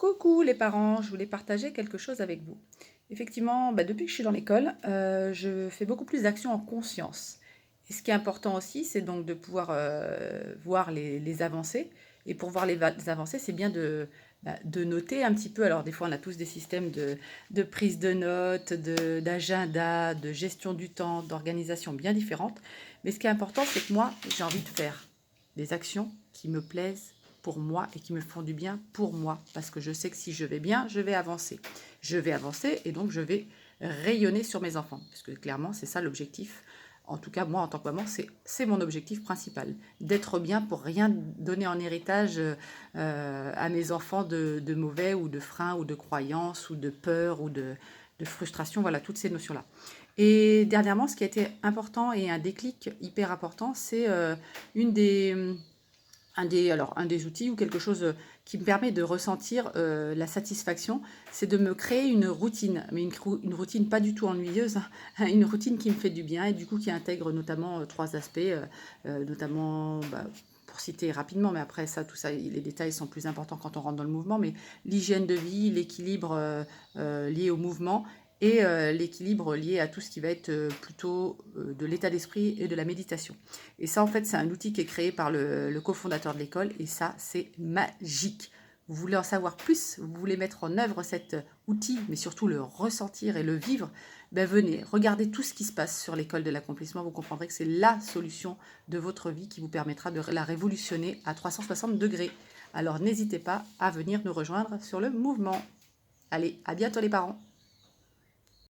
Coucou les parents, je voulais partager quelque chose avec vous. Effectivement, depuis que je suis dans l'école, je fais beaucoup plus d'actions en conscience. Et ce qui est important aussi, c'est donc de pouvoir voir les avancées. Et pour voir les avancées, c'est bien de noter un petit peu. Alors des fois, on a tous des systèmes de prise de notes, d'agenda, de gestion du temps, d'organisation bien différentes. Mais ce qui est important, c'est que moi, j'ai envie de faire des actions qui me plaisent pour moi et qui me font du bien pour moi. Parce que je sais que si je vais bien, je vais avancer. Je vais avancer et donc je vais rayonner sur mes enfants. Parce que clairement, c'est ça l'objectif. En tout cas, moi, en tant que maman, c'est mon objectif principal. D'être bien pour rien donner en héritage à mes enfants de mauvais ou de freins ou de croyances ou de peur ou de frustration. Voilà, toutes ces notions-là. Et dernièrement, ce qui a été important et un déclic hyper important, c'est une des un des outils ou quelque chose qui me permet de ressentir la satisfaction, c'est de me créer une routine, mais une routine pas du tout ennuyeuse, hein, une routine qui me fait du bien et du coup qui intègre notamment trois aspects, notamment, pour citer rapidement, mais après ça, tout ça, les détails sont plus importants quand on rentre dans le mouvement, mais l'hygiène de vie, l'équilibre lié au mouvement et l'équilibre lié à tout ce qui va être plutôt de l'état d'esprit et de la méditation. Et ça, en fait, c'est un outil qui est créé par le cofondateur de l'école. Et ça, c'est magique. Vous voulez en savoir plus, vous voulez mettre en œuvre cet outil, mais surtout le ressentir et le vivre, venez, regardez tout ce qui se passe sur l'école de l'accomplissement. Vous comprendrez que c'est la solution de votre vie qui vous permettra de la révolutionner à 360 degrés. Alors n'hésitez pas à venir nous rejoindre sur le mouvement. Allez, à bientôt les parents.